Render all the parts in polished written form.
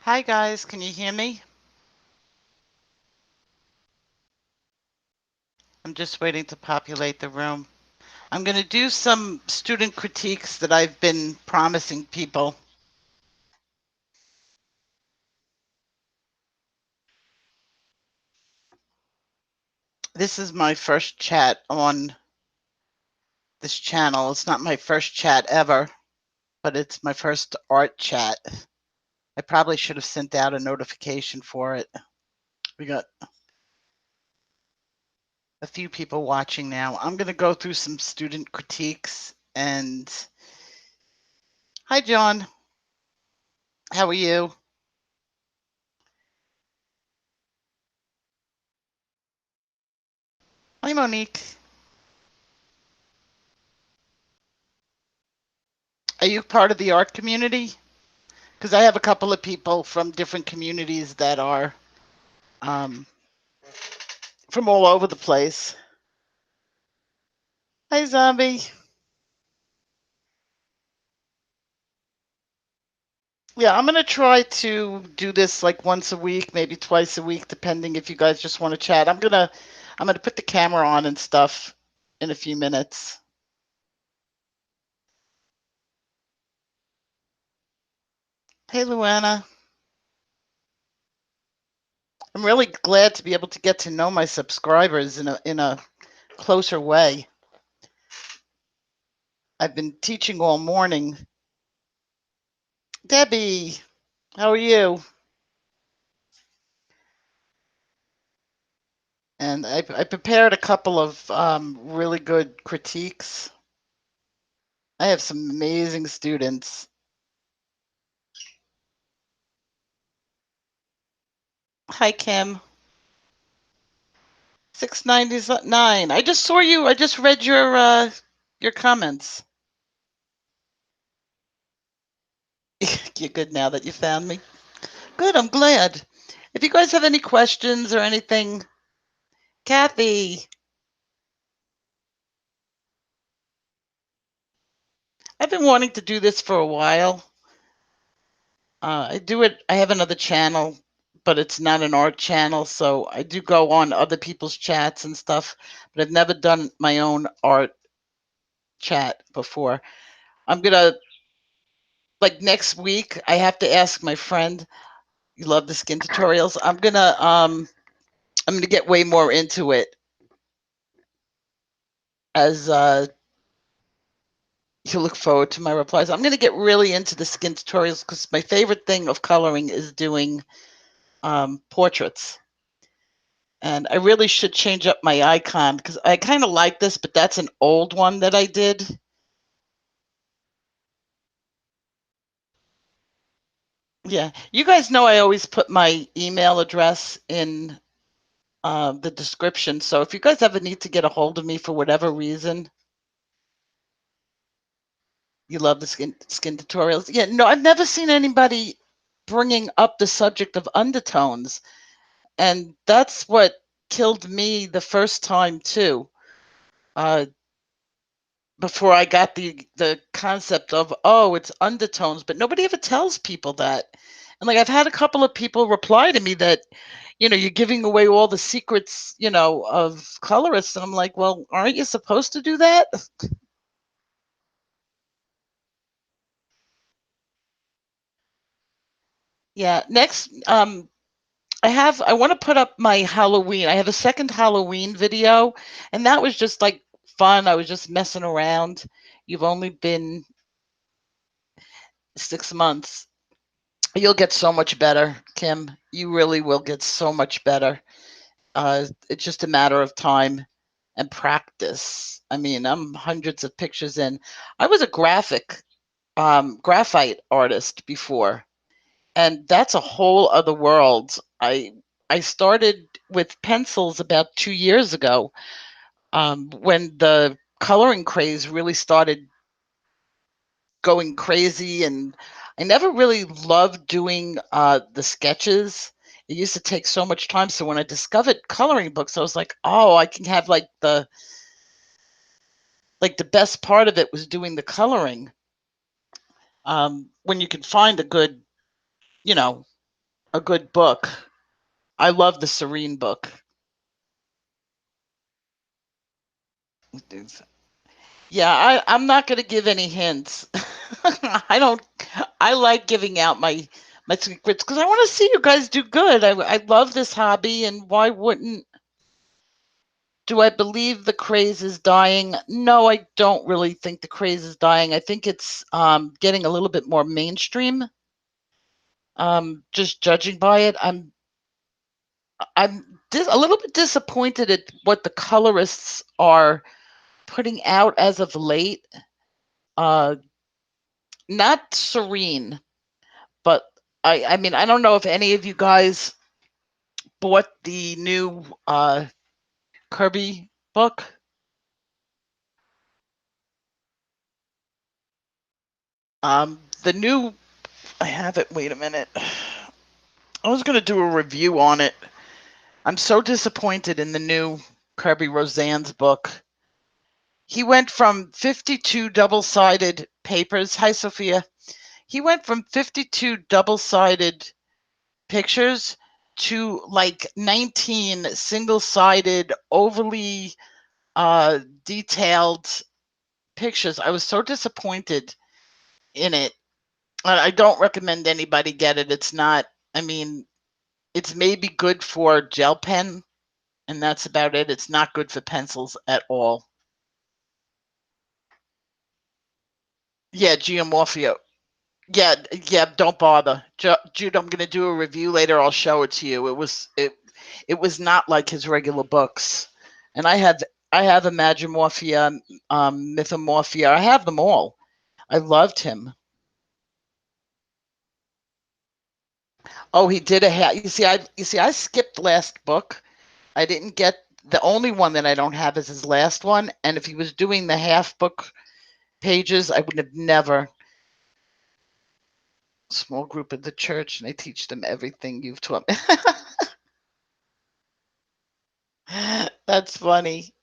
Hi guys, can you hear me? I'm just waiting to populate the room. I'm going to do some student critiques that I've been promising people. This is my first chat on this channel. It's not my first chat ever, but it's my first art chat. I probably should have sent out a notification for it. We got a few people watching now. I'm going to go through some student critiques and hi John, how are you? Hi Monique. Are you part of the art community? Because I have a couple of people from different communities that are um, from all over the place. Hi, Zombie. Yeah, I'm gonna try to do this like once a week, maybe twice a week, depending if you guys just want to chat. I'm gonna put the camera on and stuff in a few minutes. Hey, Luana. I'm really glad to be able to get to know my subscribers in a closer way. I've been teaching all morning. Debbie, how are you? And I prepared a couple of really good critiques. I have some amazing students. Hi, Kim. 699. I just saw you. I just read your comments. You're good now that you found me. Good, I'm glad. If you guys have any questions or anything, Kathy, I've been wanting to do this for a while. I do it. I have another channel, but it's not an art channel, so I do go on other people's chats and stuff. But I've never done my own art chat before. I'm gonna like next week. I have to ask my friend. You love the skin tutorials. I'm gonna get way more into it as you look forward to my replies. I'm gonna get really into the skin tutorials because my favorite thing of coloring is doing portraits. And I really should change up my icon because I kind of like this, but that's an old one that I did. Yeah, you guys know I always put my email address in the description. So if you guys ever need to get a hold of me for whatever reason, you love the skin tutorials. Yeah, no, I've never seen anybody bringing up the subject of undertones, and that's what killed me the first time too. Uh, before I got the concept of, oh, it's undertones, but nobody ever tells people that. And like I've had a couple of people reply to me that, you're giving away all the secrets, of colorists, and I'm like, well, aren't you supposed to do that? Yeah. Next, I want to put up my Halloween. I have a second Halloween video, and that was just like fun. I was just messing around. You've only been 6 months. You'll get so much better, Kim. You really will get so much better. It's just a matter of time and practice. I mean, I'm hundreds of pictures in. I was a graphite artist before, and that's a whole other world. I started with pencils about 2 years ago, when the coloring craze really started going crazy, and I never really loved doing the sketches. It used to take so much time. So when I discovered coloring books, I was like, oh, I can have like the best part of it was doing the coloring. When you can find a good, you know, a good book. I love the Serene book. Yeah, I'm not going to give any hints. I don't. I like giving out my secrets because I want to see you guys do good. I love this hobby, and why wouldn't? Do I believe the craze is dying? No, I don't really think the craze is dying. I think it's getting a little bit more mainstream. Just judging by it, I'm a little bit disappointed at what the colorists are putting out as of late. Uh, Not Serene, but I mean, I don't know if any of you guys bought the new Kirby book. The new, I have it. Wait a minute. I was going to do a review on it. I'm so disappointed in the new Kirby Roseanne's book. He went from 52 double-sided papers. Hi, Sophia. He went from 52 double-sided pictures to like 19 single-sided, overly detailed pictures. I was so disappointed in it. I don't recommend anybody get it. It's not, I mean, it's maybe good for gel pen, and that's about it. It's not good for pencils at all. Yeah, Geomorphia. Yeah, don't bother. Jude, I'm going to do a review later. I'll show it to you. It was not like his regular books. And I have Imagimorphia, Mythomorphia. I have them all. I loved him. Oh, he did you see I skipped last book. I didn't get the only one that I don't have is his last one, and if he was doing the half book pages, I would have never. Small group at the church, and I teach them everything you've taught me. That's funny.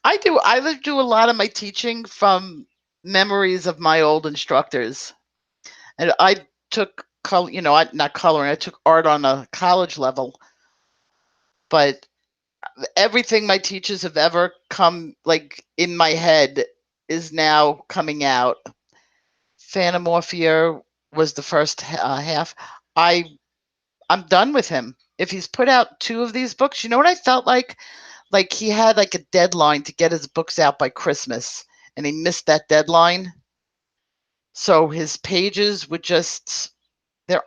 I do a lot of my teaching from memories of my old instructors. And I took color, not coloring, I took art on a college level, but everything my teachers have ever come like in my head is now coming out. Phantomorphia was the first half. I'm done with him. If he's put out 2 of these books, you know what I felt like? Like he had like a deadline to get his books out by Christmas, and he missed that deadline. So his pages would just they're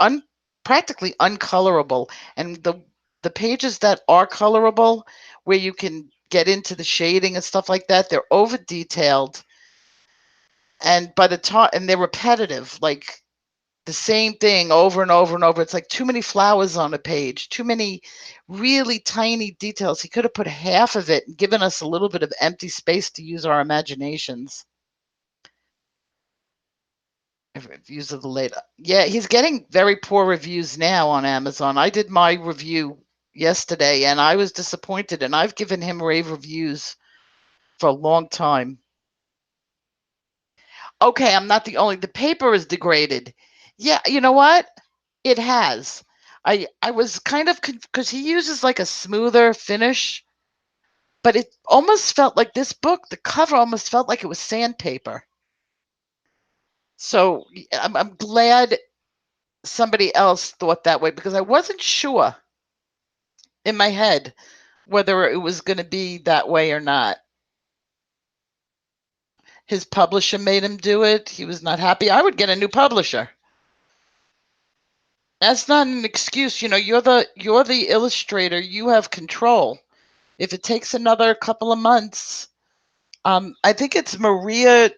practically uncolorable, and the pages that are colorable, where you can get into the shading and stuff like that, they're over detailed, and by the time and they're repetitive, like the same thing over and over and over. It's like too many flowers on a page, too many really tiny details. He could have put half of it and given us a little bit of empty space to use our imaginations. Reviews of the late. Yeah, he's getting very poor reviews now on Amazon. I did my review yesterday and I was disappointed, and I've given him rave reviews for a long time. Okay, I'm not the only. The paper is degraded. Yeah, you know what? It has. I was kind of because he uses like a smoother finish, but it almost felt like this book. The cover almost felt like it was sandpaper. So I'm glad somebody else thought that way, because I wasn't sure in my head whether it was going to be that way or not. His publisher made him do it. He was not happy. I would get a new publisher. That's not an excuse. You're the illustrator. You have control. If it takes another couple of months, I think it's Maria.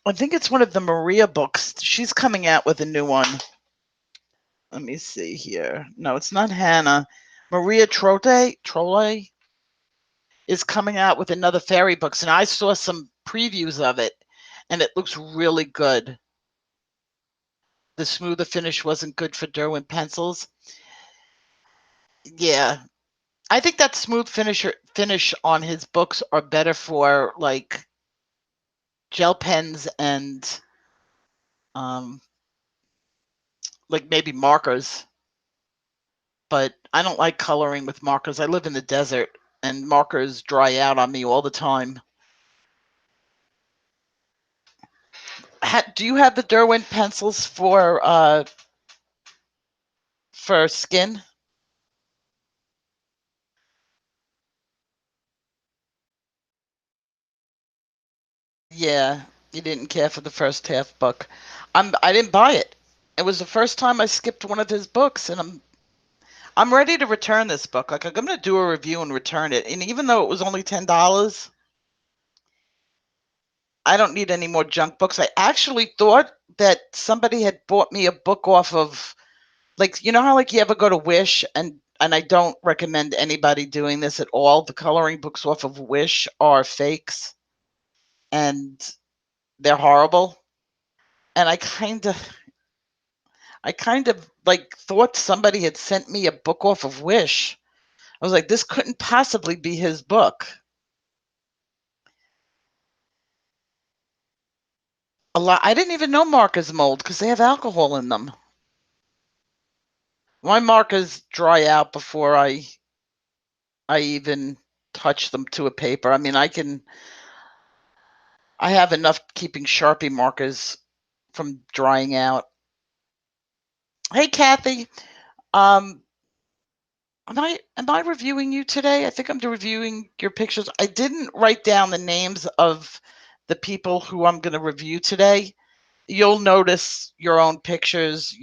I think it's one of the Maria books. She's coming out with a new one. Let me see here. No, it's not Hannah. Maria Trolle is coming out with another fairy books, and I saw some previews of it, and it looks really good. The smoother finish wasn't good for Derwent pencils. Yeah, I think that smooth finish on his books are better for like gel pens and like maybe markers, but I don't like coloring with markers. I live in the desert and markers dry out on me all the time. Do you have the Derwent pencils for skin? Yeah, you didn't care for the first half book. I didn't buy it. It was the first time I skipped one of his books, and I'm ready to return this book. Like I'm gonna do a review and return it. And even though it was only $10, I don't need any more junk books. I actually thought that somebody had bought me a book off of, like, you know how like you ever go to Wish, and I don't recommend anybody doing this at all. The coloring books off of Wish are fakes and they're horrible. And I kind of like thought somebody had sent me a book off of Wish. I was like, this couldn't possibly be his book. A lot. I didn't even know markers mold because they have alcohol in them. My markers dry out before I even touch them to a paper. I mean, I have enough keeping Sharpie markers from drying out. Hey, Kathy. Um, am I reviewing you today? I think I'm reviewing your pictures. I didn't write down the names of the people who I'm going to review today. You'll notice your own pictures.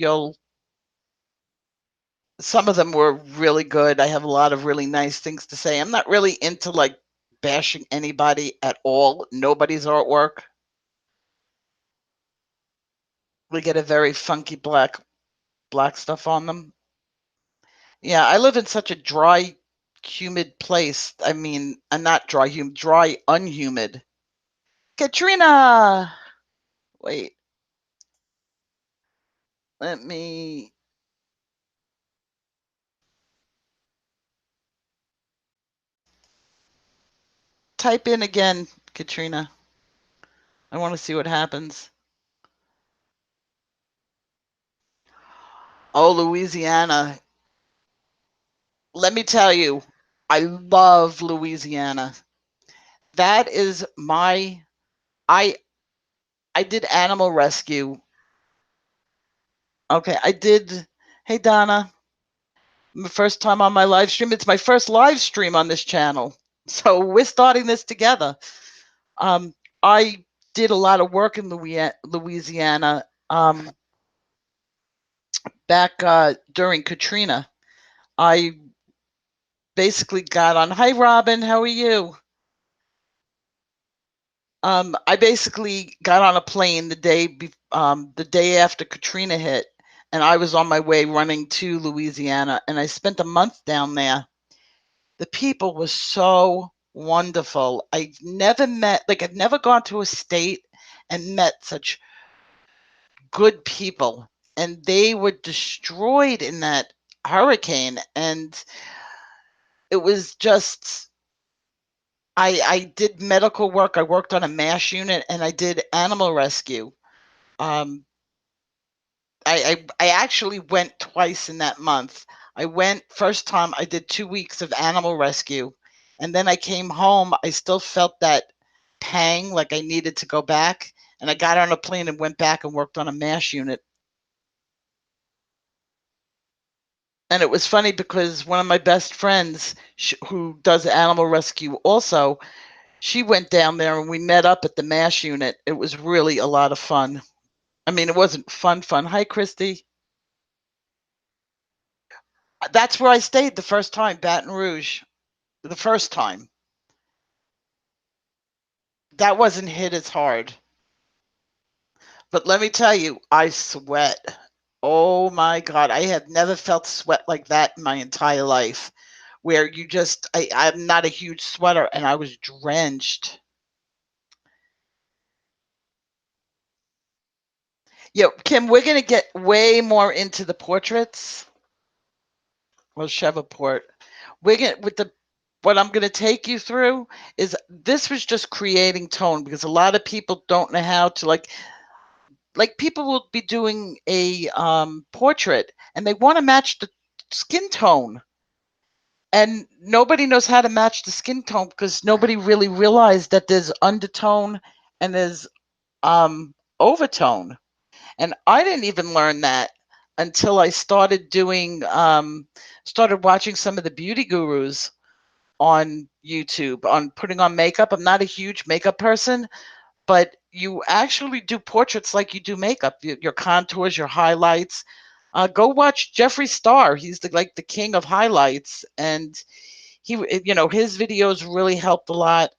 Some of them were really good. I have a lot of really nice things to say. I'm not really into like bashing anybody at all. Nobody's artwork. We get a very funky black stuff on them. Yeah, I live in such a dry, humid place. I mean, not dry, humid, dry, unhumid. Katrina, wait, let me type in again, Katrina. I want to see what happens. Oh, Louisiana. Let me tell you, I love Louisiana. That is my I I did animal rescue. Okay, I did. Hey Donna, my first time on my live stream. It's my first live stream on this channel. So we're starting this together. Um, I did a lot of work in Louisiana back during Katrina. I basically got on. Hi, Robin. How are you? I basically got on a plane the day after Katrina hit, and I was on my way running to Louisiana, and I spent a month down there. The people were so wonderful. I've never gone to a state and met such good people, and they were destroyed in that hurricane. And it was just, I did medical work. I worked on a MASH unit, and I did animal rescue. Um, I actually went twice in that month. I went first time, I did 2 weeks of animal rescue, and then I came home. I still felt that pang, like I needed to go back, and I got on a plane and went back and worked on a MASH unit. And it was funny because one of my best friends, who does animal rescue also, she went down there and we met up at the MASH unit. It was really a lot of fun. I mean, it wasn't fun. Hi, Christy. That's where I stayed the first time, Baton Rouge. The first time. That wasn't hit as hard. But let me tell you, I sweat. Oh my God. I have never felt sweat like that in my entire life. Where I'm not a huge sweater and I was drenched. Yo, Kim, we're gonna get way more into the portraits. Well, Chevaport. We're gonna with the what I'm gonna take you through is this was just creating tone because a lot of people don't know how to like like people will be doing a portrait and they want to match the skin tone, and nobody knows how to match the skin tone because nobody really realized that there's undertone and there's overtone. And I didn't even learn that until I started doing started watching some of the beauty gurus on YouTube on putting on makeup. I'm not a huge makeup person, but you actually do portraits like you do makeup, your contours, your highlights. Go watch Jeffree Star. He's like the king of highlights, and his videos really helped a lot.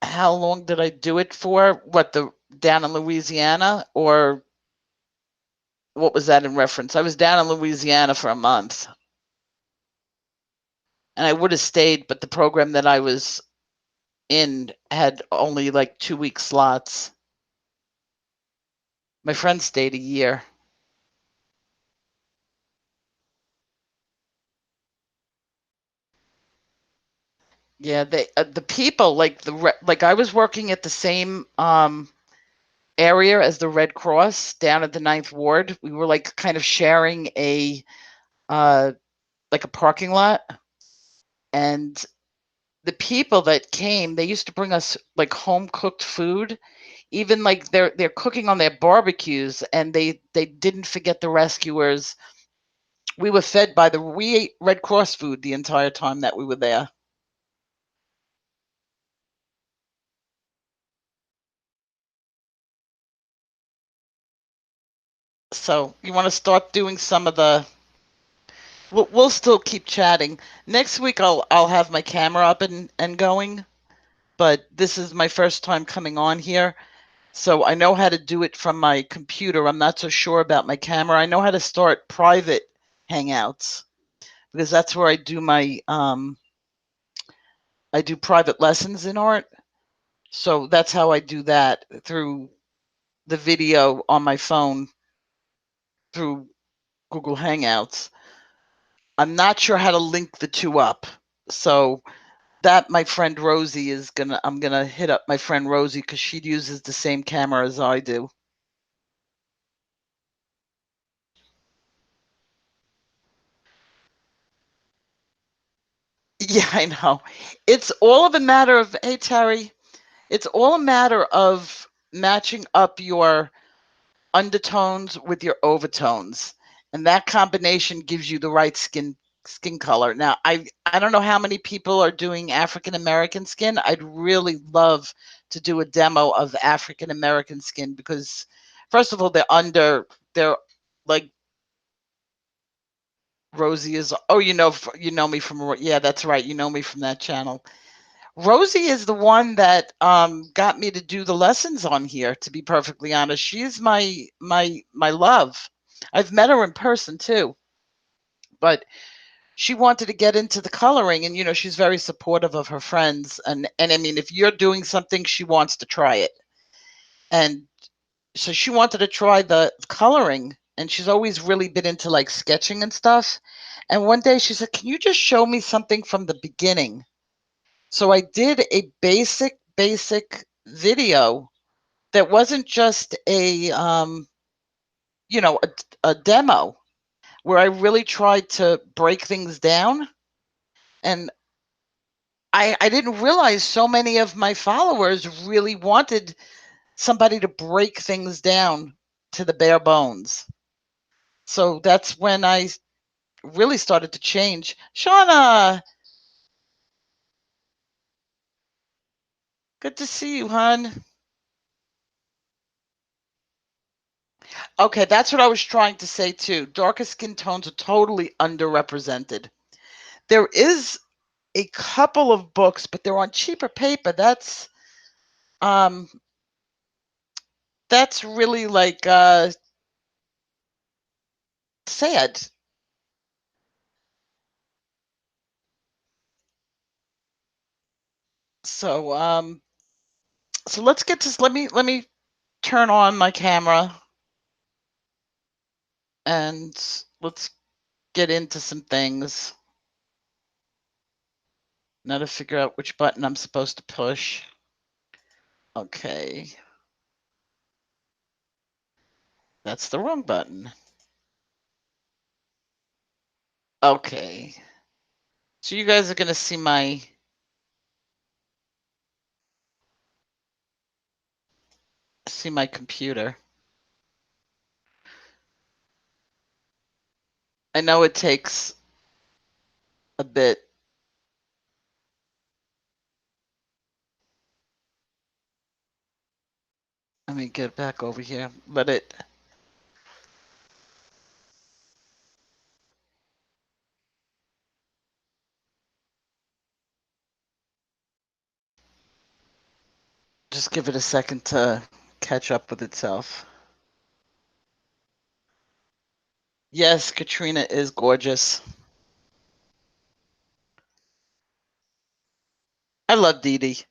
How long did I do it for? What, the down in Louisiana, or what was that in reference? I was down in Louisiana for a month, and I would have stayed, but the program that I was in had only like 2 week slots. My friend stayed a year. Yeah, the people, like like I was working at the same area as the Red Cross down at the Ninth Ward. We were like kind of sharing a like a parking lot, and the people that came, they used to bring us like home cooked food. Even like they're cooking on their barbecues, and they didn't forget the rescuers. We were fed by we ate Red Cross food the entire time that we were there. So you want to start doing some of the. We'll still keep chatting. Next week I'll have my camera up and going, but this is my first time coming on here. So I know how to do it from my computer. I'm not so sure about my camera. I know how to start private hangouts because that's where I do private lessons in art. So that's how I do that, through the video on my phone through Google Hangouts. I'm not sure how to link the two up. So that my friend Rosie I'm gonna hit up my friend Rosie because she uses the same camera as I do. Yeah, I know. It's all of a matter of, hey Terry, it's all a matter of matching up your undertones with your overtones, and that combination gives you the right skin color. Now, I don't know how many people are doing African American skin. I'd really love to do a demo of African American skin because, first of all, they're like, Rosie is, oh, you know me from, yeah, that's right, you know me from that channel. Rosie is the one that got me to do the lessons on here, to be perfectly honest. She's my love. I've met her in person too, but she wanted to get into the coloring, and she's very supportive of her friends, and I mean, if you're doing something, she wants to try it. And so she wanted to try the coloring, and she's always really been into like sketching and stuff. And one day she said, "Can you just show me something from the beginning?" So I did a basic video that wasn't just a demo, where I really tried to break things down. And I didn't realize so many of my followers really wanted somebody to break things down to the bare bones. So that's when I really started to change. Shauna, good to see you, hon. Okay, that's what I was trying to say too. Darker skin tones are totally underrepresented. There is a couple of books, but they're on cheaper paper. Um that's really like sad. So so let's get to let me turn on my camera and let's get into some things. Now to figure out which button I'm supposed to push. Okay. That's the wrong button. Okay. So you guys are going to see my computer. I know it takes a bit. Let me get back over here. Let it. Just give it a second to catch up with itself. Yes, Katrina is gorgeous. I love Dee Dee.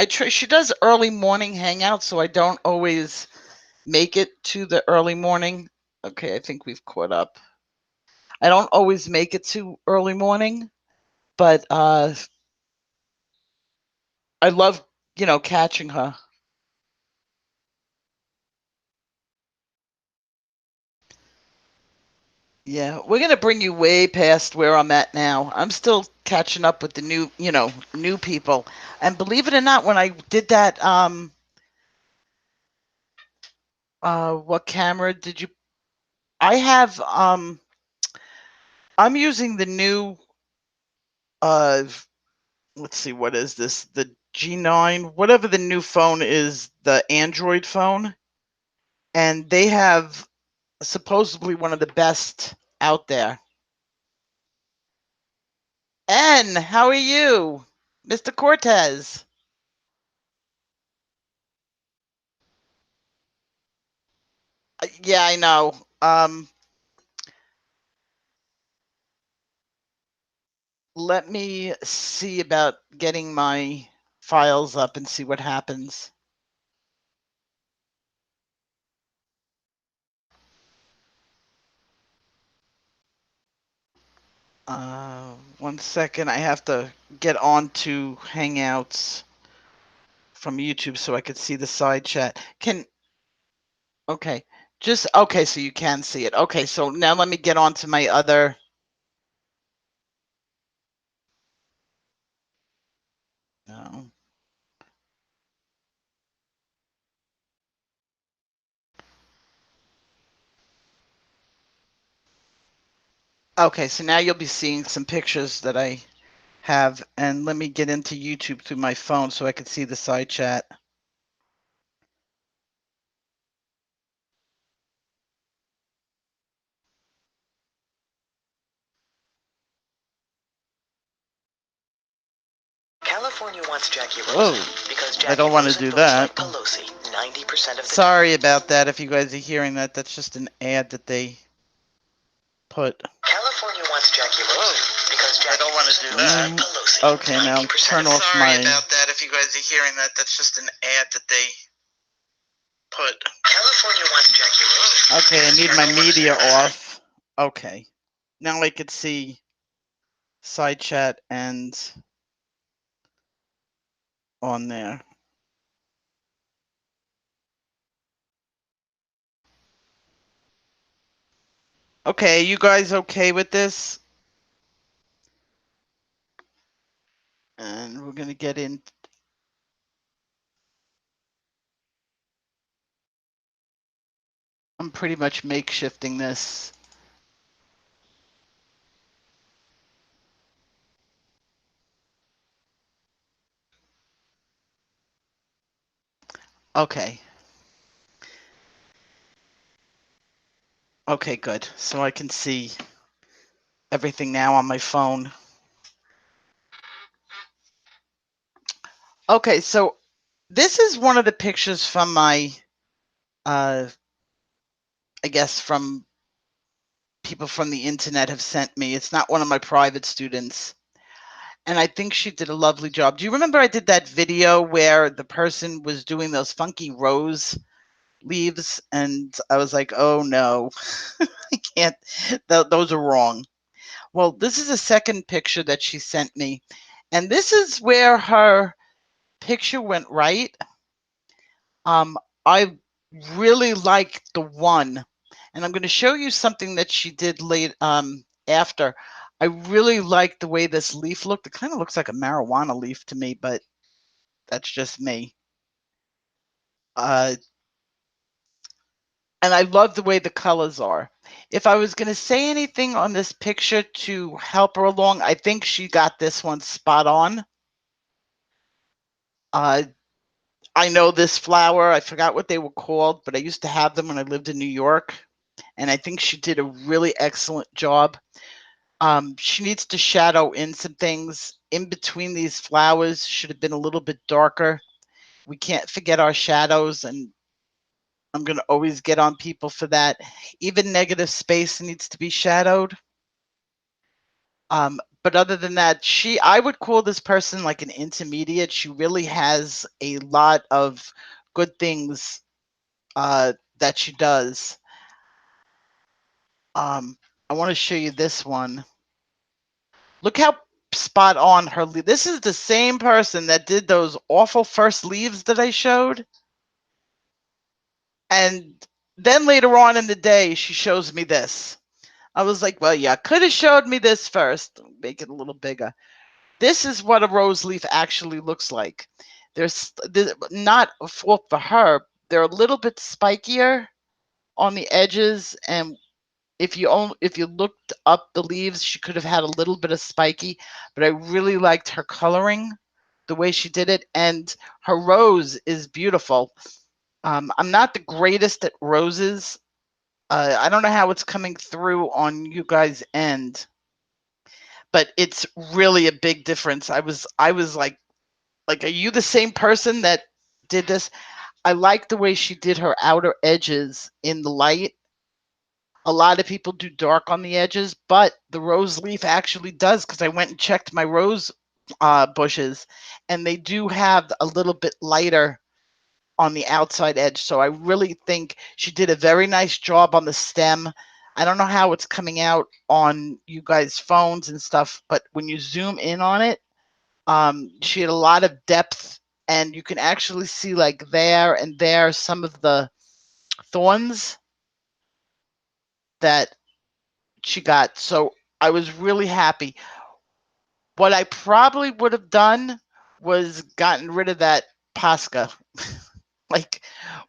She does early morning hangouts, so I don't always make it to the early morning. Okay, I think we've caught up. I don't always make it to early morning, but I love, catching her. Yeah, we're gonna bring you way past where I'm at now. I'm still catching up with the new people. And believe it or not, when I did that, what camera did you? I have, I'm using the new, uh, let's see, what is this? The G9, whatever the new phone is, the Android phone, and they have supposedly one of the best out there. N, how are you, Mr. Cortez? Yeah, I know. Let me see about getting my files up and see what happens. One second. I have to get on to Hangouts from YouTube so I could see the side chat. Okay. Okay, so you can see it. Okay, so now let me get on to my other. No. Okay, so now you'll be seeing some pictures that I have, and let me get into YouTube through my phone so I can see the side chat. California wants Jackie Rosen because Jackie I don't want to do that. like Pelosi 90% of the Sorry about that. If you guys are hearing that, that's just an ad that they put. California wants Jackie Rosen because Jackie I don't want to do that. like Pelosi. Okay, now turn off Sorry my. about that. If you guys are hearing that, that's just an ad that they put. California wants Jackie Rosen. Okay, I need my media off. Okay. Now I could see side chat and on there. Okay, you guys okay with this? And we're going to get in. I'm pretty much makeshifting this. Okay. Okay, good. So I can see everything now on my phone. Okay, so this is one of the pictures from my, I guess from people from the internet have sent me. It's not one of my private students. And I think she did a lovely job. Do you remember I did that video where the person was doing those funky rose leaves? And I was like, oh no, I can't, those are wrong. Well, this is a second picture that she sent me. And this is where her picture went right. I really like the one, and I'm going to show you something that she did late after. I really like the way this leaf looked. It kind of looks like a marijuana leaf to me, but that's just me. And I love the way the colors are. If I was going to say anything on this picture to help her along, I think she got this one spot on. I know this flower. I forgot what they were called, but I used to have them when I lived in New York. And I think she did a really excellent job. She needs to shadow in some things in between these flowers. Should have been a little bit darker. We can't forget our shadows, and I'm going to always get on people for that. Even negative space needs to be shadowed. But other than that, I would call this person like an intermediate. She really has a lot of good things that she does. I want to show you this one. Look how spot on her leaf. This is the same person that did those awful first leaves that I showed. And then later on in the day, she shows me this. I was like, well, yeah, could have showed me this first. Make it a little bigger. This is what a rose leaf actually looks like. There's not a fault for her. They're a little bit spikier on the edges, and if you looked up the leaves, she could have had a little bit of spiky, but I really liked her coloring, the way she did it, and her rose is beautiful. I'm not the greatest at roses. I don't know how it's coming through on you guys' end, but it's really a big difference. I was like, are you the same person that did this? I like the way she did her outer edges in the light. A lot of people do dark on the edges, but the rose leaf actually does, because I went and checked my rose bushes, and they do have a little bit lighter on the outside edge. So I really think she did a very nice job on the stem. I don't know how it's coming out on you guys' phones and stuff, but when you zoom in on it, she had a lot of depth, and you can actually see like there and there some of the thorns that she got. So I was really happy. What I probably would have done was gotten rid of that Posca. Like,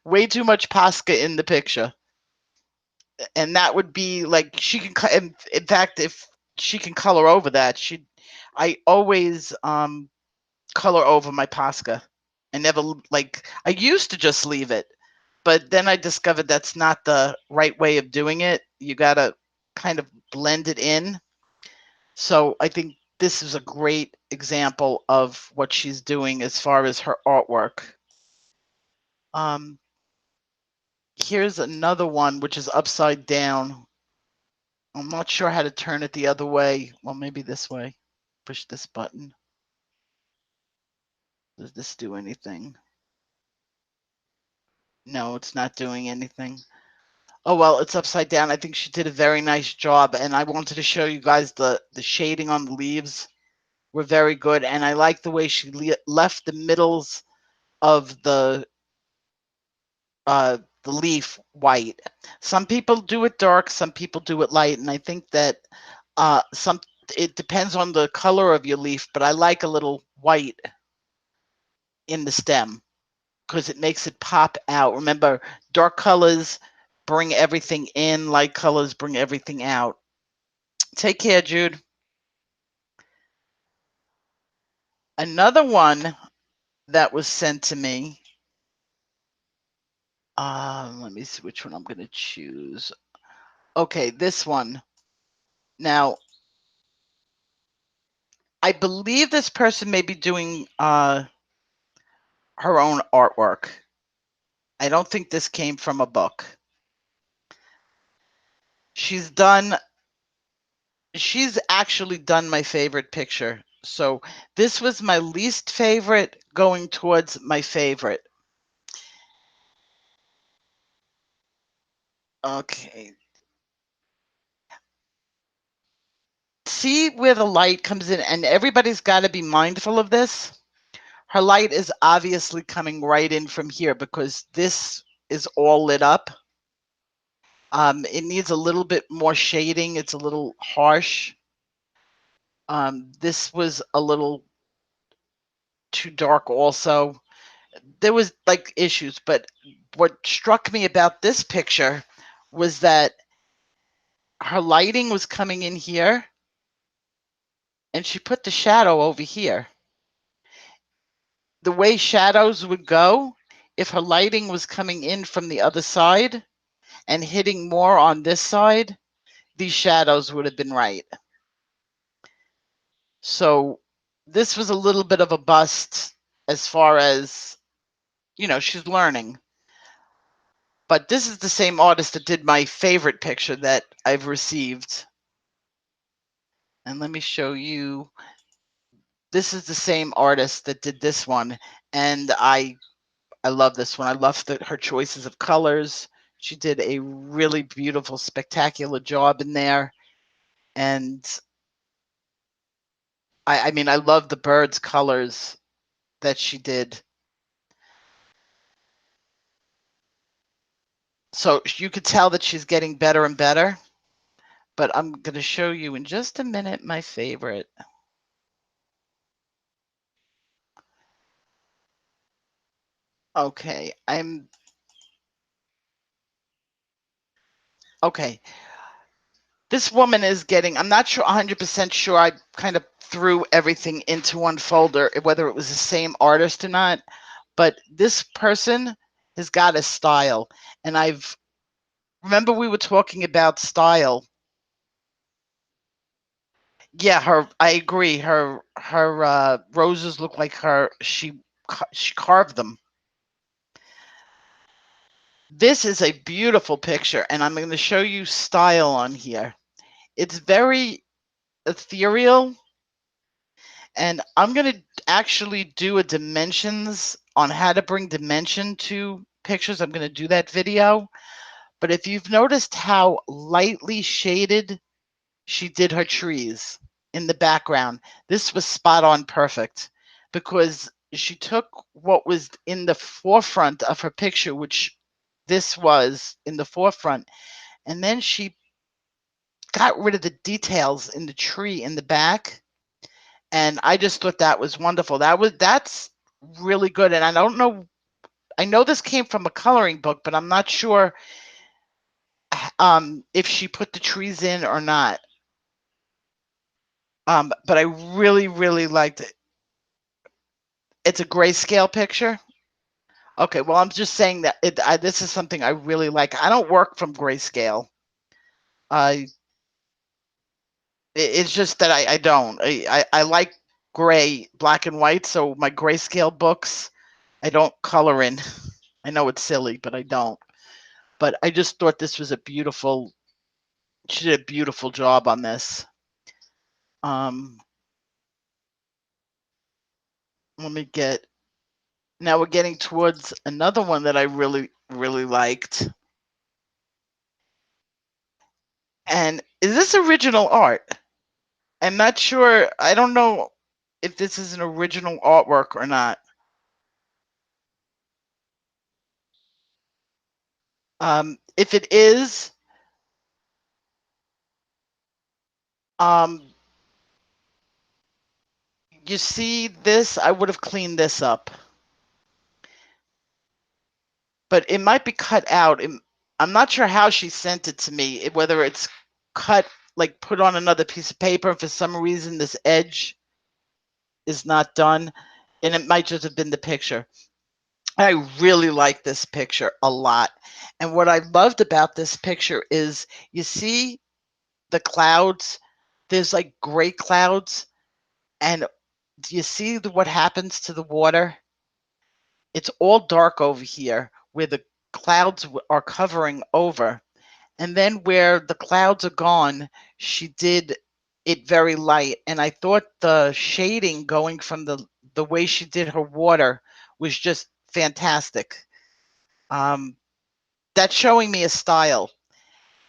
way too much Posca in the picture. And that would be like, she can, in fact, if she can color over that, I always color over my Posca. I never, like, I used to just leave it, but then I discovered that's not the right way of doing it. You got to kind of blend it in. So I think this is a great example of what she's doing as far as her artwork. Here's another one, which is upside down. I'm not sure how to turn it the other way. Well, maybe this way. Push this button. Does this do anything? No, it's not doing anything. Oh, well, it's upside down. I think she did a very nice job. And I wanted to show you guys the shading on the leaves were very good. And I like the way she left the middles of the leaf white. Some people do it dark, some people do it light. And I think that it depends on the color of your leaf, but I like a little white in the stem because it makes it pop out. Remember, dark colors bring everything in, light colors bring everything out. Take care, Jude. Another one that was sent to me. Let me see which one I'm going to choose. Okay, this one. Now, I believe this person may be doing her own artwork. I don't think this came from a book. She's actually done my favorite picture. So this was my least favorite going towards my favorite. Okay. See where the light comes in, and everybody's got to be mindful of this. her light is obviously coming right in from here because this is all lit up. It needs a little bit more shading. It's a little harsh. This was a little too dark also. There was like issues, but what struck me about this picture was that her lighting was coming in here and she put the shadow over here. The way shadows would go, if her lighting was coming in from the other side and hitting more on this side, these shadows would have been right. So this was a little bit of a bust as far as, you know, she's learning. But this is the same artist that did my favorite picture that I've received. And let me show you. This is the same artist that did this one. And I love this one. I love her choices of colors. She did a really beautiful, spectacular job in there. And I mean, I love the bird's colors that she did. So you could tell that she's getting better and better. But I'm going to show you in just a minute my favorite. Okay, okay. This woman is getting, I'm not sure 100% sure. I kind of threw everything into one folder, whether it was the same artist or not. But this person has got a style. And remember we were talking about style. Yeah, I agree. Her roses look like she carved them. This is a beautiful picture, and I'm going to show you style on here. It's very ethereal, and I'm going to actually do a dimensions on how to bring dimension to pictures. I'm going to do that video. But if you've noticed how lightly shaded she did her trees in the background, this was spot on perfect because she took what was in the forefront of her picture, which this was in the forefront, and then she got rid of the details in the tree in the back. And I just thought that was wonderful. That's really good. And I don't know, I know this came from a coloring book, but I'm not sure if she put the trees in or not. But I really, really liked it. It's a grayscale picture. Okay, well, I'm just saying that this is something I really like. I don't work from grayscale. It's just that I don't. I like gray, black and white, so my grayscale books, I don't color in. I know it's silly, but I don't. But I just thought this was she did a beautiful job on this. Let me now we're getting towards another one that I really, really liked. And is this original art? I'm not sure. I don't know if this is an original artwork or not. If it is, you see this, I would have cleaned this up. But it might be cut out. I'm not sure how she sent it to me, whether it's cut, like put on another piece of paper, and for some reason this edge is not done, and it might just have been the picture. I really like this picture a lot. And what I loved about this picture is you see the clouds, there's like gray clouds, and do you see what happens to the water? It's all dark over here where the clouds are covering over. And then where the clouds are gone, she did it very light. And I thought the shading going from the way she did her water was just fantastic. That's showing me a style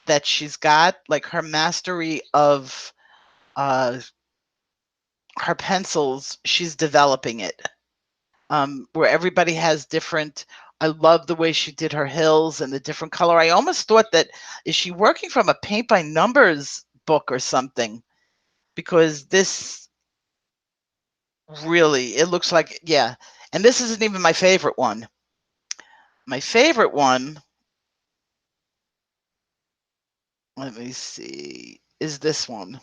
that she's got, like her mastery of her pencils. She's developing it. where everybody has different. I love the way she did her hills and the different color. I almost thought that, is she working from a paint by numbers book or something? Because this really, it looks like, yeah. And this isn't even my favorite one. My favorite one, let me see, is this one.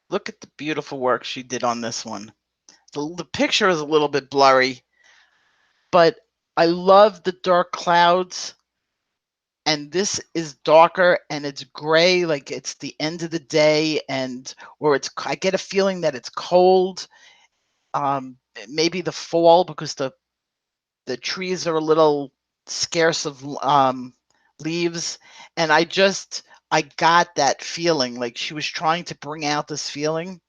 Look at the beautiful work she did on this one. The picture is a little bit blurry, but I love the dark clouds. And this is darker and it's gray, like it's the end of the day, and or it's, I get a feeling that it's cold. Maybe the fall, because the trees are a little scarce of leaves, and I got that feeling, like she was trying to bring out this feeling.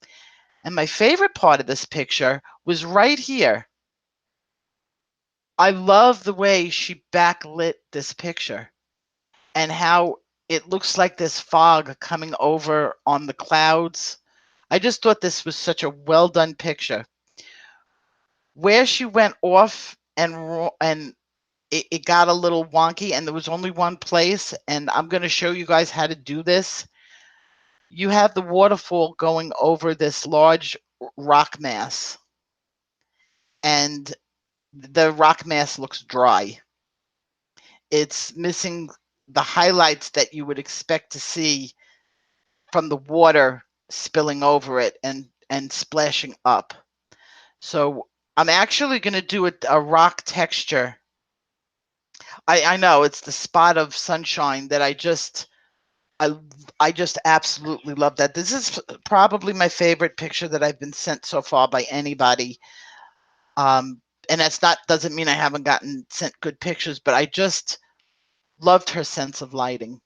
And my favorite part of this picture was right here. I love the way she backlit this picture and how it looks like this fog coming over on the clouds. I just thought this was such a well done picture. Where she went off and it got a little wonky, and there was only one place, and I'm going to show you guys how to do this. You have the waterfall going over this large rock mass, and the rock mass looks dry. It's missing the highlights that you would expect to see from the water spilling over it and splashing up. So I'm actually going to do a rock texture. I know it's the spot of sunshine that I just absolutely love that. This is probably my favorite picture that I've been sent so far by anybody. And that's not, doesn't mean I haven't gotten sent good pictures, but I just loved her sense of lighting.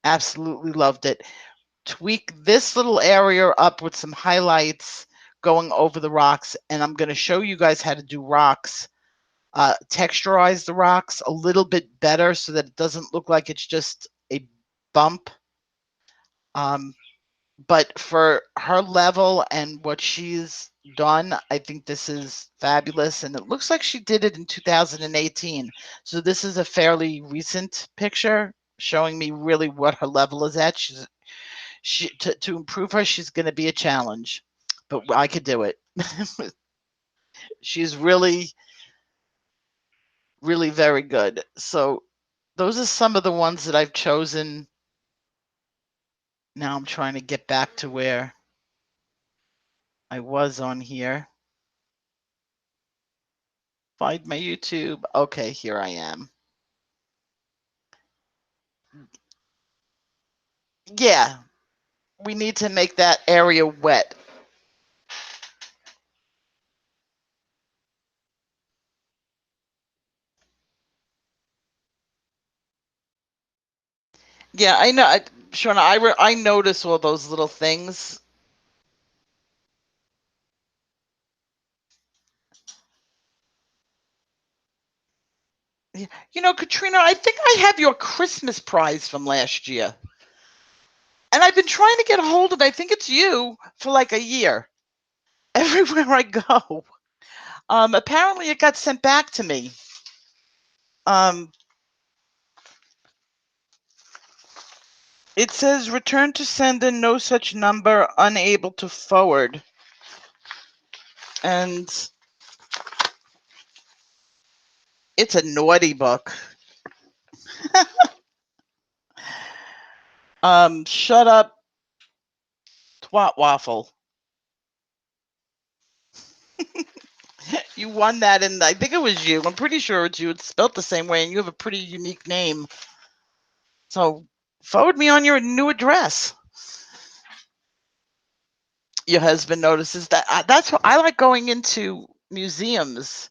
Absolutely loved it. Tweak this little area up with some highlights going over the rocks, and I'm going to show you guys how to do rocks. Texturize the rocks a little bit better so that it doesn't look like it's just a bump. But for her level and what she's done, I think this is fabulous. And it looks like she did it in 2018. So this is a fairly recent picture showing me really what her level is at. To improve her, she's going to be a challenge, but I could do it. She's really, really very good. So those are some of the ones that I've chosen. Now I'm trying to get back to where I was on here. Find my YouTube. Okay, here I am. Yeah, we need to make that area wet. Yeah, I know. Shauna, I notice all those little things. You know, Katrina, I think I have your Christmas prize from last year. And I've been trying to get a hold of it. I think it's you for like a year. Everywhere I go. Apparently it got sent back to me. It says return to sender, no such number, unable to forward. And it's a naughty book. Shut up, twat waffle. You won that, and I think it was you. I'm pretty sure it's you. It's spelled the same way, and you have a pretty unique name. So forward me on your new address. Your husband notices that. That's what I like, going into museums.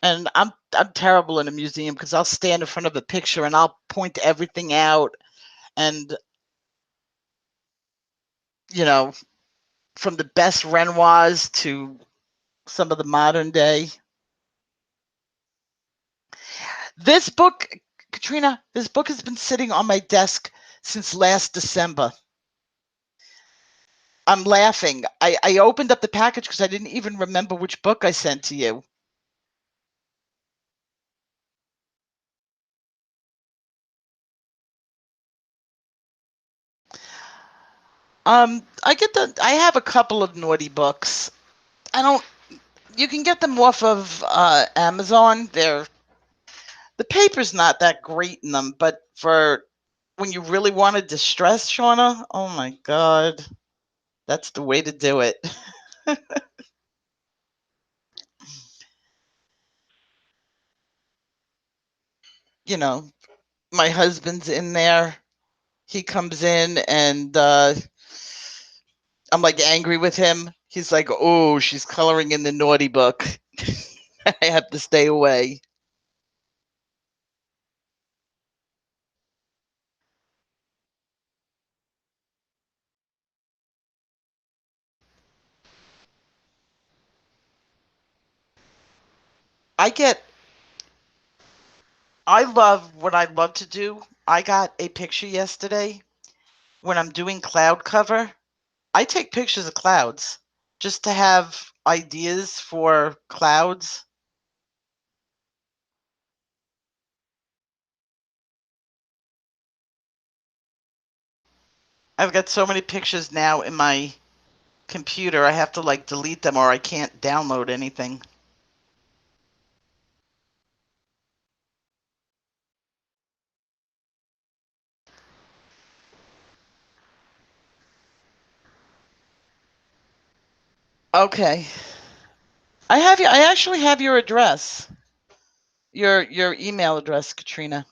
And I'm terrible in a museum because I'll stand in front of a picture and I'll point everything out, and you know, from the best Renoirs to some of the modern day. This book, Katrina, this book has been sitting on my desk since last December. I'm laughing. I opened up the package because I didn't even remember which book I sent to you. I have a couple of naughty books. I don't. You can get them off of Amazon. The paper's not that great in them, but for when you really want to distress, Shauna, oh my God, that's the way to do it. You know, my husband's in there. He comes in and I'm like angry with him. He's like, "Oh, she's coloring in the naughty book." I have to stay away. I get I love what I love to do. I got a picture yesterday when I'm doing cloud cover. I take pictures of clouds just to have ideas for clouds. I've got so many pictures now in my computer. I have to like delete them or I can't download anything. Okay. I actually have your address. Your email address, Katrina.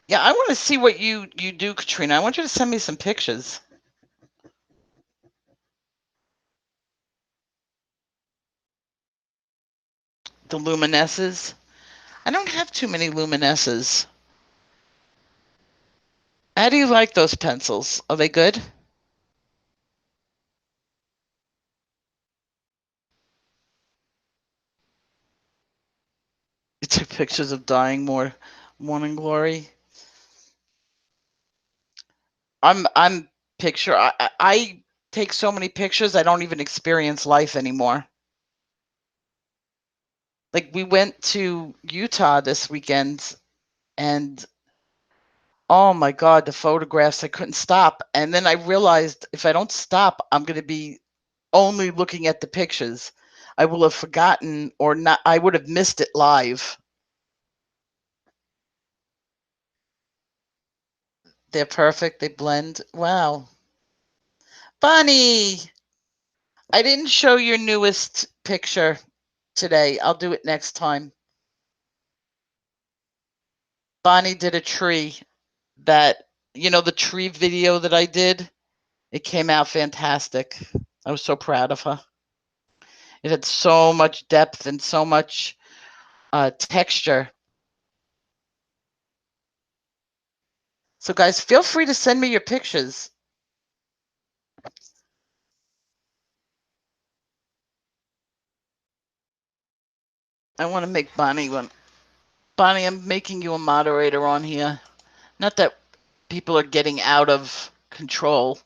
Yeah, I want to see what you do, Katrina. I want you to send me some pictures. The luminesces. I don't have too many luminesces. How do you like those pencils? Are they good? You took pictures of dying more morning glory. I'm picture I take so many pictures I don't even experience life anymore. Like we went to Utah this weekend and oh my God, the photographs, I couldn't stop. And then I realized if I don't stop, I'm going to be only looking at the pictures. I will have forgotten or not, I would have missed it live. They're perfect. They blend. Wow. Bunny, I didn't show your newest picture today. I'll do it next time. Bonnie did a tree that, the tree video that I did, it came out fantastic. I was so proud of her. It had so much depth and so much texture. So, guys, feel free to send me your pictures. I want to make Bonnie one. Bonnie, I'm making you a moderator on here. Not that people are getting out of control.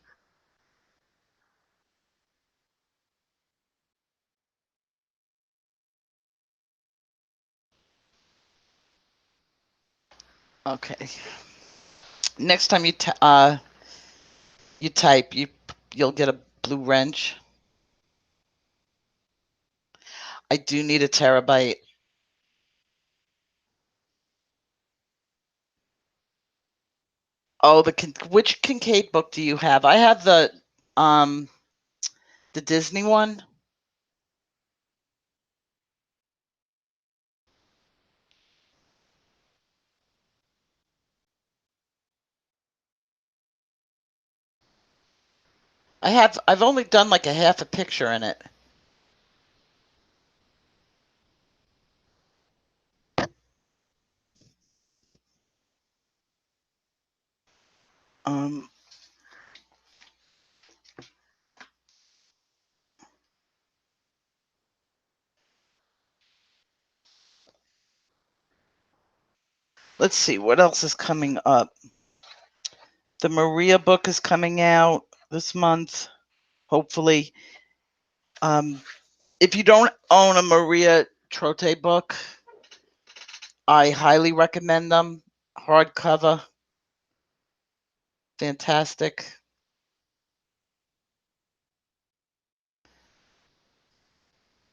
Okay. Next time you type, you'll get a blue wrench. I do need a terabyte. Oh, which Kincaid book do you have? I have the Disney one. I've only done like a half a picture in it. Um let's see what else is coming up. The Maria book is coming out this month, hopefully. If you don't own a Maria Trotte book, I highly recommend them. Hardcover, fantastic.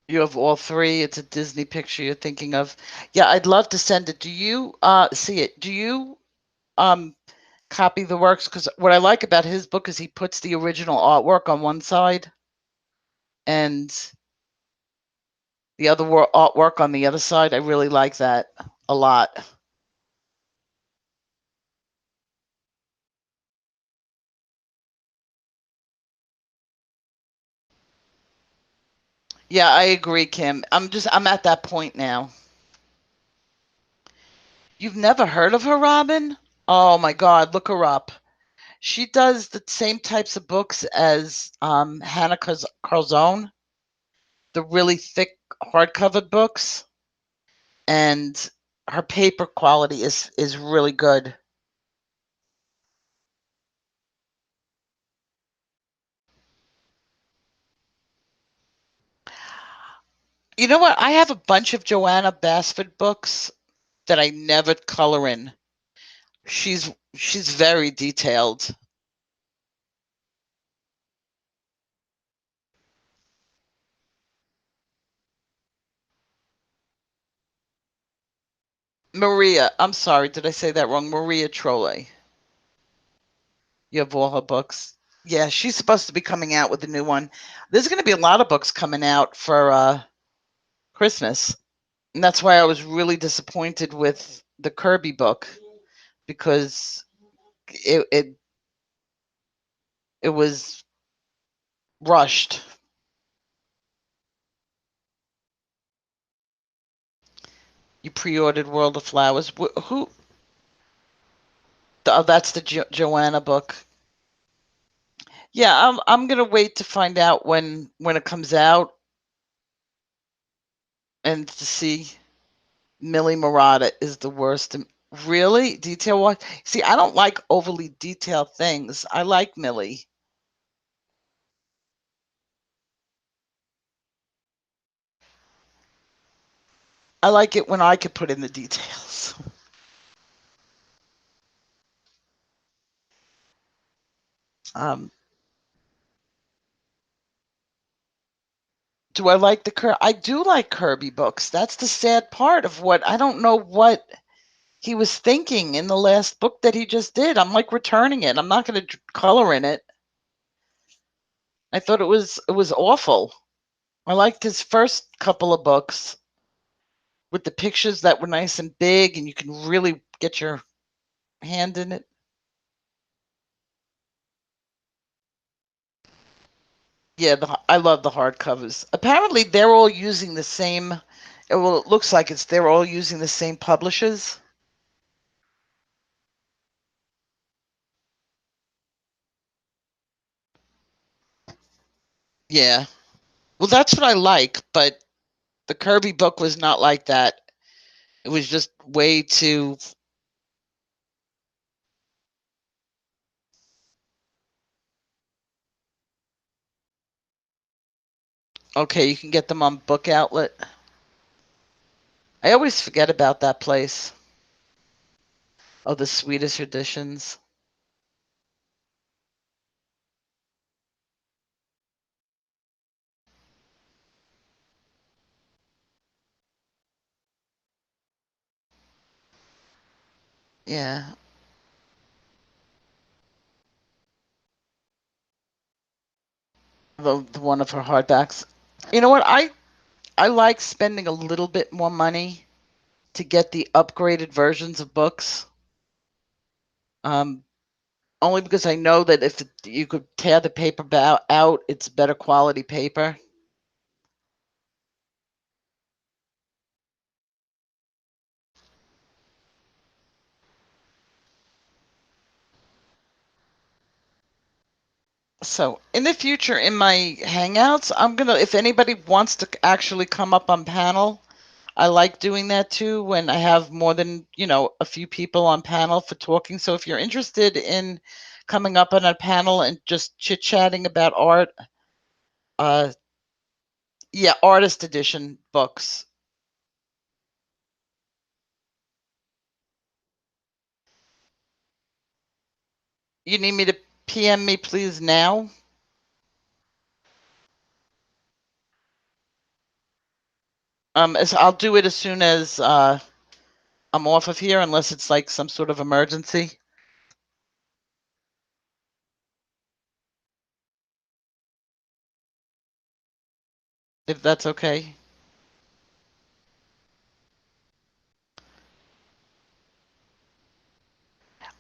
You have all three. It's a Disney picture you're thinking of. Yeah, I'd love to send it. Do you see it? Do you copy the works? Because what I like about his book is he puts the original artwork on one side and the other artwork on the other side. I really like that a lot. Yeah, I agree, Kim. I'm at that point now. You've never heard of her, Robin? Oh my God, look her up. She does the same types of books as Hannah Calzone, the really thick hardcover books, and her paper quality is really good. You know what? I have a bunch of Joanna Basford books that I never color in. She's very detailed. Maria, I'm sorry, did I say that wrong? Maria Trolle. You have all her books. Yeah, she's supposed to be coming out with a new one. There's going to be a lot of books coming out for Christmas. And that's why I was really disappointed with the Kirby book because it it, it was rushed. You pre-ordered World of Flowers. Who? Oh, that's the Joanna book. Yeah, I'm gonna wait to find out when it comes out and to see. Millie Murata is the worst. Really? Detail what? See, I don't like overly detailed things. I like Millie. I like it when I could put in the details. Um, do I like I do like Kirby books. That's the sad part of what I don't know what he was thinking in the last book that he just did. I'm like returning it. I'm not going to color in it. I thought it was awful. I liked his first couple of books with the pictures that were nice and big and you can really get your hand in it. Yeah, I love the hardcovers. Apparently, they're all using the same. Well, it looks like they're all using the same publishers. Yeah. Well, that's what I like, but the Kirby book was not like that. It was just way too. Okay, you can get them on Book Outlet. I always forget about that place. Oh, the Swedish editions. Yeah, the one of her hardbacks. You know what? I like spending a little bit more money to get the upgraded versions of books. Um, Only because I know that if you could tear the paper out, it's better quality paper. So in the future, in my Hangouts, if anybody wants to actually come up on panel, I like doing that too when I have more than, a few people on panel for talking. So if you're interested in coming up on a panel and just chit-chatting about art. Yeah, artist edition books. You need me to PM me, please, now? I'll do it as soon as I'm off of here, unless it's like some sort of emergency. If that's okay.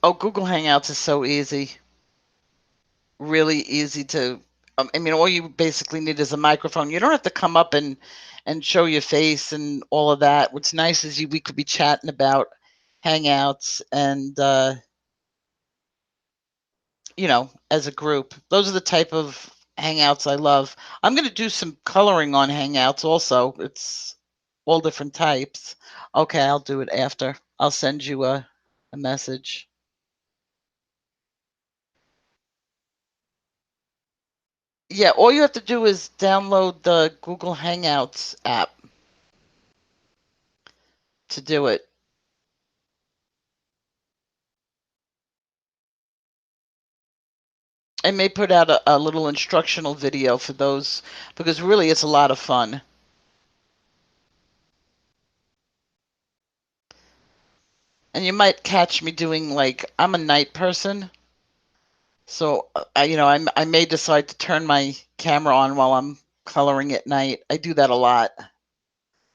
Oh, Google Hangouts is so easy. Really easy to, I mean, all you basically need is a microphone. You don't have to come up and show your face and all of that. What's nice is we could be chatting about Hangouts and, you know, as a group. Those are the type of Hangouts I love. I'm going to do some coloring on Hangouts also. It's all different types. Okay, I'll do it after. I'll send you a message. Yeah, all you have to do is download the Google Hangouts app to do it. I may put out a little instructional video for those, because really it's a lot of fun. And you might catch me doing, like, I'm a night person, so I may decide to turn my camera on while I'm coloring at night. I do that a lot.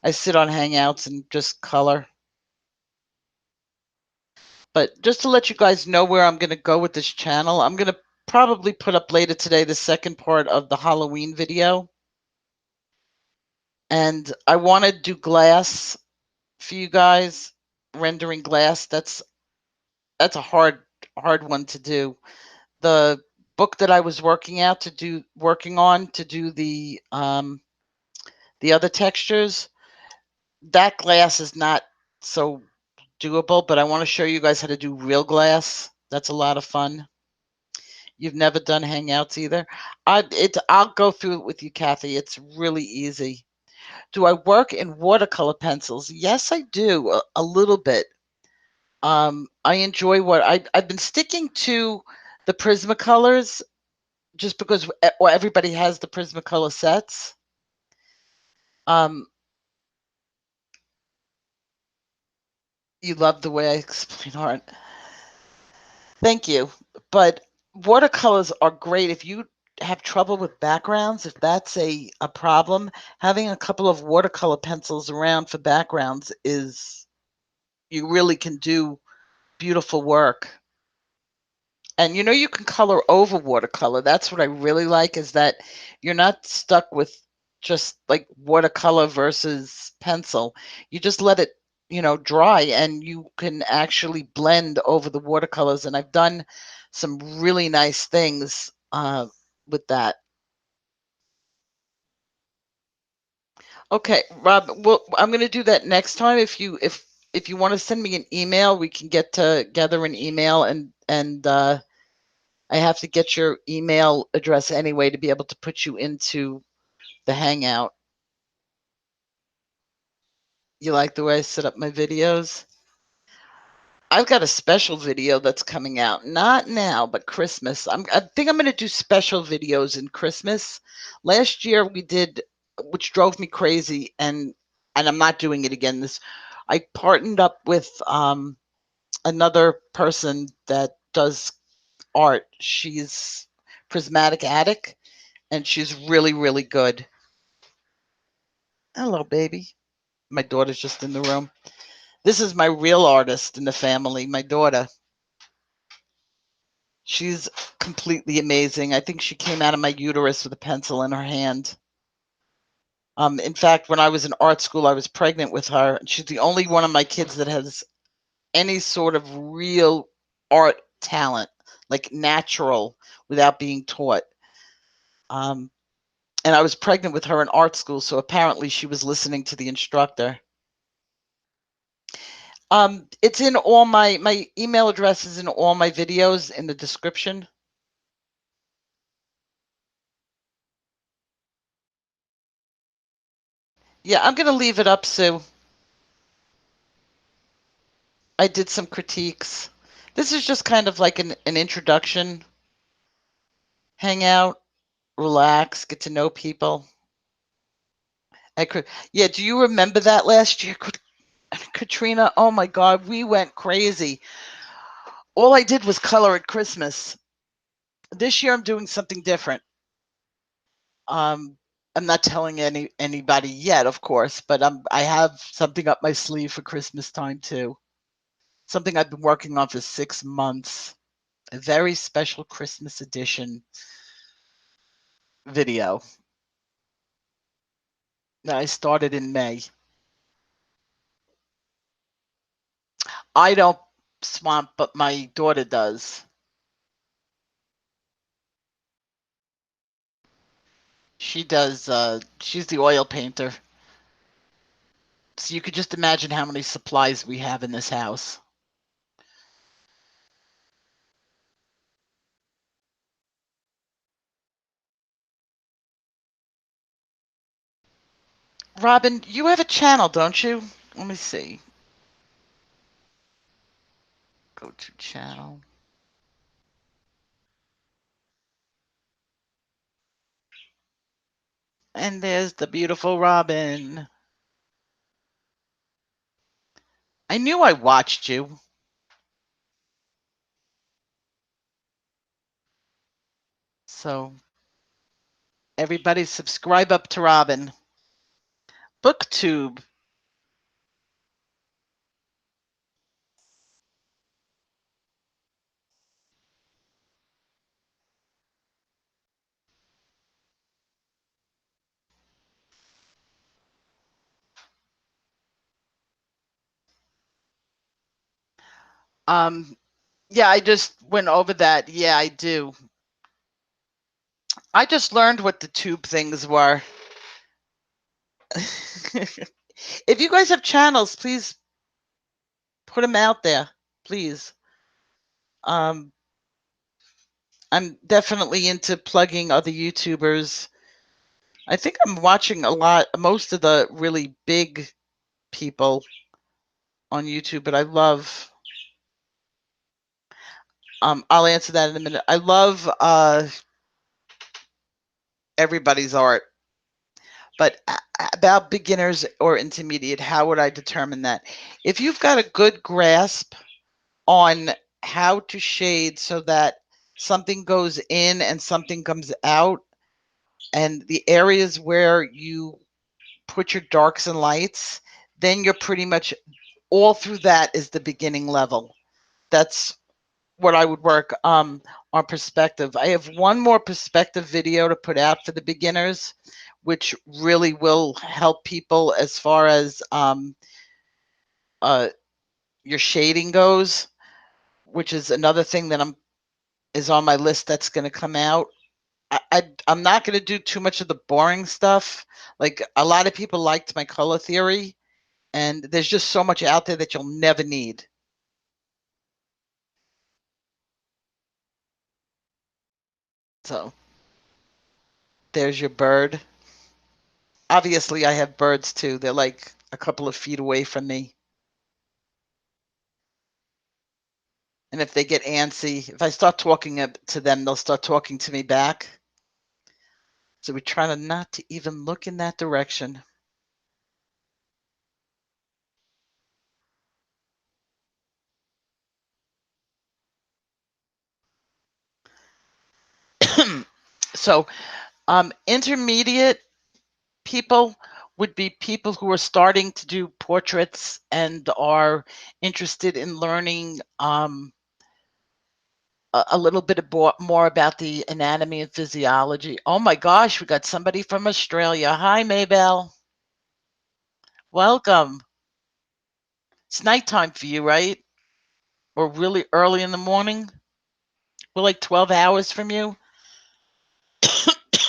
I sit on Hangouts and just color. But just to let you guys know where I'm going to go with this channel, I'm going to probably put up later today the second part of the Halloween video. And I want to do glass for you guys, rendering glass. That's a hard one to do. The book that I was working on to do the other textures, that glass is not so doable, but I want to show you guys how to do real glass. That's a lot of fun. You've never done Hangouts either? I'll go through it with you, Kathy. It's really easy. Do I work in watercolor pencils? Yes, I do, a little bit. I enjoy I've been sticking to the Prismacolors just because everybody has the Prismacolor sets. You love the way I explain art. Thank you. But watercolors are great if you have trouble with backgrounds. If that's a problem, having a couple of watercolor pencils around for backgrounds you really can do beautiful work. And you can color over watercolor. That's what I really like, is that you're not stuck with just like watercolor versus pencil. You just let it, dry, and you can actually blend over the watercolors. And I've done some really nice things with that. Okay, Rob, well, I'm going to do that next time. If you want to send me an email, we can get together an email, and I have to get your email address anyway to be able to put you into the Hangout. You like the way I set up my videos? I've got a special video that's coming out, not now, but Christmas. I think I'm going to do special videos in Christmas. Last year we did, which drove me crazy, and I'm not doing it again. I partnered up with another person that does art. She's Prismatic Attic, and she's really, really good. Hello, baby. My daughter's just in the room. This is my real artist in the family, my daughter. She's completely amazing. I think she came out of my uterus with a pencil in her hand. In fact, when I was in art school, I was pregnant with her. She's the only one of my kids that has any sort of real art talent, like natural, without being taught. And I was pregnant with her in art school, so apparently she was listening to the instructor. It's in all my email address is in all my videos in the description. Yeah, I'm gonna leave it up, Sue. I did some critiques. This is just kind of like an introduction. Hang out, relax, get to know people. Yeah, do you remember that last year, Katrina? Oh my God, we went crazy. All I did was color at Christmas. This year I'm doing something different. I'm not telling anybody yet, of course, but I have something up my sleeve for Christmas time too. Something I've been working on for 6 months. A very special Christmas edition video that I started in May. I don't swamp, but my daughter does. She does. She's the oil painter. So you could just imagine how many supplies we have in this house. Robin, you have a channel, don't you? Let me see. Go to channel. And there's the beautiful Robin. I knew I watched you. So everybody subscribe up to Robin. BookTube. Yeah, I just went over that. Yeah, I do. I just learned what the tube things were. If you guys have channels, please put them out there, please. I'm definitely into plugging other YouTubers. I think I'm watching most of the really big people on YouTube, but I love. I'll answer that in a minute. I love everybody's art, but about beginners or intermediate, how would I determine that? If you've got a good grasp on how to shade so that something goes in and something comes out, and the areas where you put your darks and lights, then you're pretty much all through that is the beginning level. That's what I would work on perspective. I have one more perspective video to put out for the beginners, which really will help people as far as your shading goes, which is another thing that is on my list that's going to come out. I'm not going to do too much of the boring stuff. Like a lot of people liked my color theory, and there's just so much out there that you'll never need. So there's your bird. Obviously, I have birds too. They're like a couple of feet away from me. And if they get antsy, if I start talking to them, they'll start talking to me back. So we try not to even look in that direction. So intermediate people would be people who are starting to do portraits and are interested in learning a little bit more about the anatomy and physiology. Oh my gosh, we got somebody from Australia. Hi, Maybell. Welcome. It's nighttime for you, right? Or really early in the morning? We're like 12 hours from you.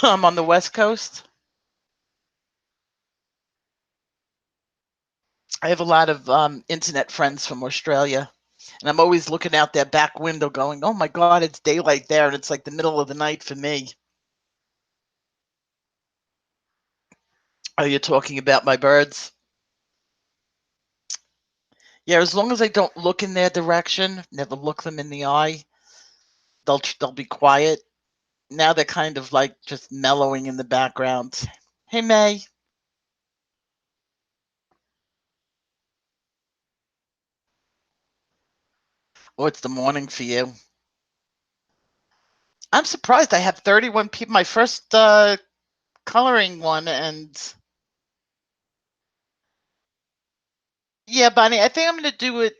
I'm on the West Coast. I have a lot of internet friends from Australia, and I'm always looking out their back window going, oh my God, it's daylight there, and it's like the middle of the night for me. Are you talking about my birds? Yeah, as long as I don't look in their direction, never look them in the eye, they'll be quiet. Now they're kind of like just mellowing in the background. Hey, May. Oh, it's the morning for you. I'm surprised I have 31 people. My first coloring one, and yeah, Bonnie, I think I'm going to do it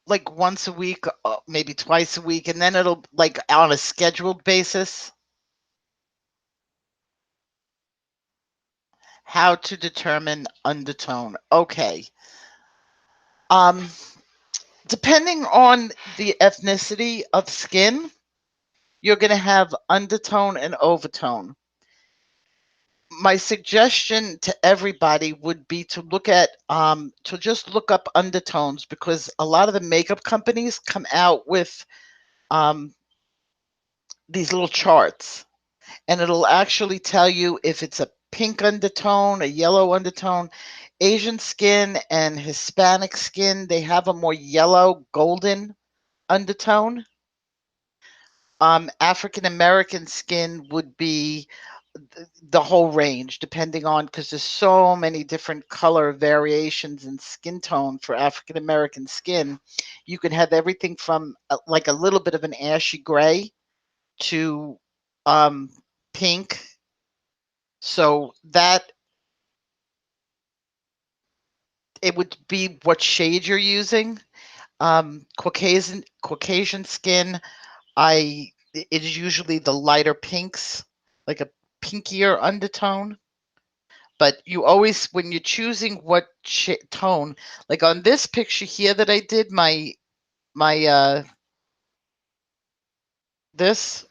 like once a week, maybe twice a week, and then it'll like on a scheduled basis. How to determine undertone. Okay. Um, Depending on the ethnicity of skin, you're going to have undertone and overtone. My suggestion to everybody would be to look at to just look up undertones, because a lot of the makeup companies come out with um, these little charts, and it'll actually tell you if it's a pink undertone, a yellow undertone. Asian skin and Hispanic skin, they have a more yellow golden undertone. African American skin would be the whole range, depending on, because there's so many different color variations in skin tone for African American skin. You can have everything from like a little bit of an ashy gray to um, pink. So that it would be what shade you're using. Caucasian skin, it is usually the lighter pinks, like a pinkier undertone. But you always, when you're choosing what tone, like on this picture here that I did, my this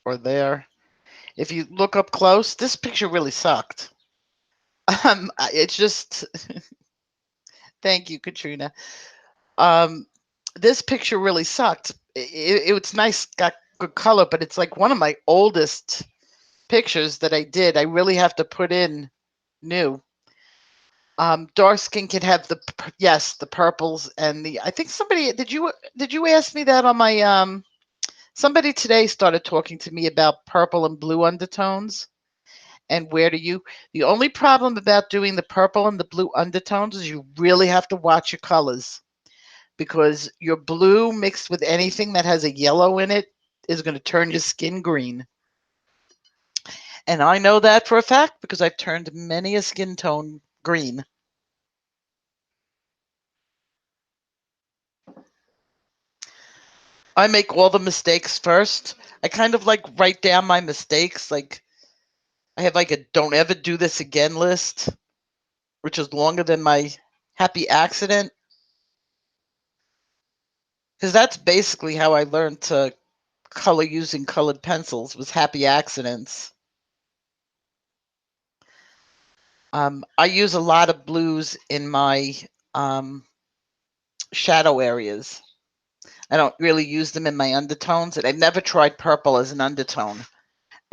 or there, if you look up close, this picture really sucked. It's just thank you, Katrina. Um, this picture really sucked. It's nice, got good color, but it's like one of my oldest pictures that I did. I really have to put in new. Dark skin can have yes, the purples and the. I think somebody did you ask me that on my somebody today started talking to me about purple and blue undertones, and where do you. The only problem about doing the purple and the blue undertones is you really have to watch your colors, because your blue mixed with anything that has a yellow in it is going to turn your skin green. And I know that for a fact because I've turned many a skin tone green. I make all the mistakes first. I kind of like write down my mistakes. Like I have like a don't ever do this again list, which is longer than my happy accident. Because that's basically how I learned to color using colored pencils, was happy accidents. I use a lot of blues in my um, shadow areas. I don't really use them in my undertones, and I've never tried purple as an undertone.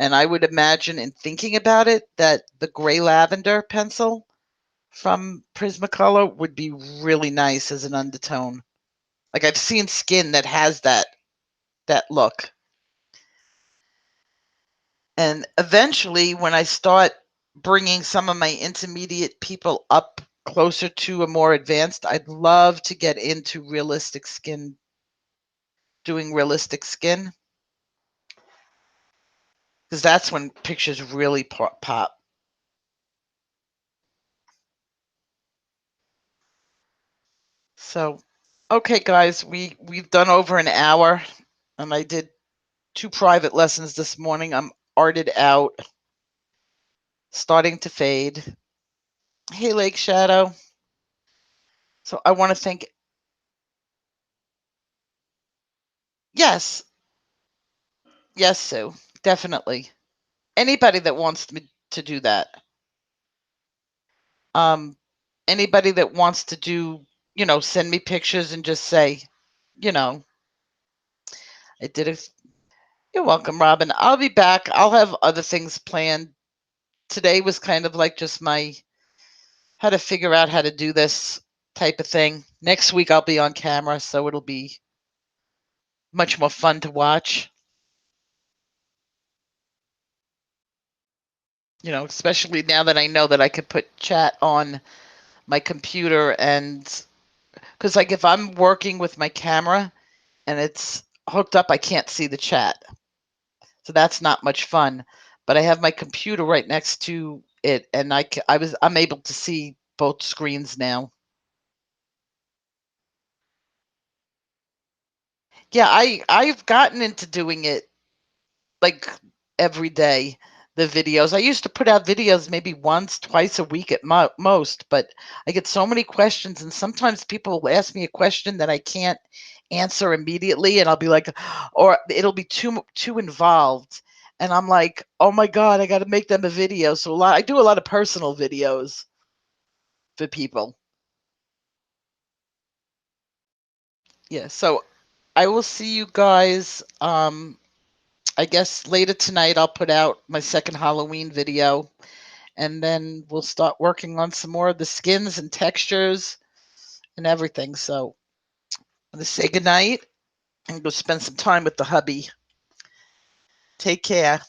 And I would imagine, in thinking about it, that the gray lavender pencil from Prismacolor would be really nice as an undertone. Like I've seen skin that has that look. And eventually, when I start bringing some of my intermediate people up closer to a more advanced, I'd love to get into realistic skin, doing realistic skin, because that's when pictures really pop. So, okay, guys, we've done over an hour, and I did 2 private lessons this morning. I'm arted out, starting to fade. Hey, Lake Shadow. So I want to thank. Yes, yes, Sue, definitely. Anybody that wants me to do that. Um, anybody that wants to do, send me pictures and just say, I did it. You're welcome, Robin. I'll be back. I'll have other things planned. Today was kind of like just my how to figure out how to do this type of thing. Next week I'll be on camera, so it'll be much more fun to watch. Especially now that I know that I could put chat on my computer, and because like if I'm working with my camera and it's hooked up, I can't see the chat. So that's not much fun. But I have my computer right next to it, and I'm able to see both screens now. Yeah, I've gotten into doing it like every day. The videos. I used to put out videos maybe once, twice a week at most, but I get so many questions, and sometimes people will ask me a question that I can't answer immediately, and I'll be like, or it'll be too involved, and I'm like, oh my god, I got to make them a video. So I do a lot of personal videos for people. Yeah, so I will see you guys. I guess later tonight I'll put out my second Halloween video, and then we'll start working on some more of the skins and textures and everything. So I'm gonna say goodnight and go spend some time with the hubby. Take care.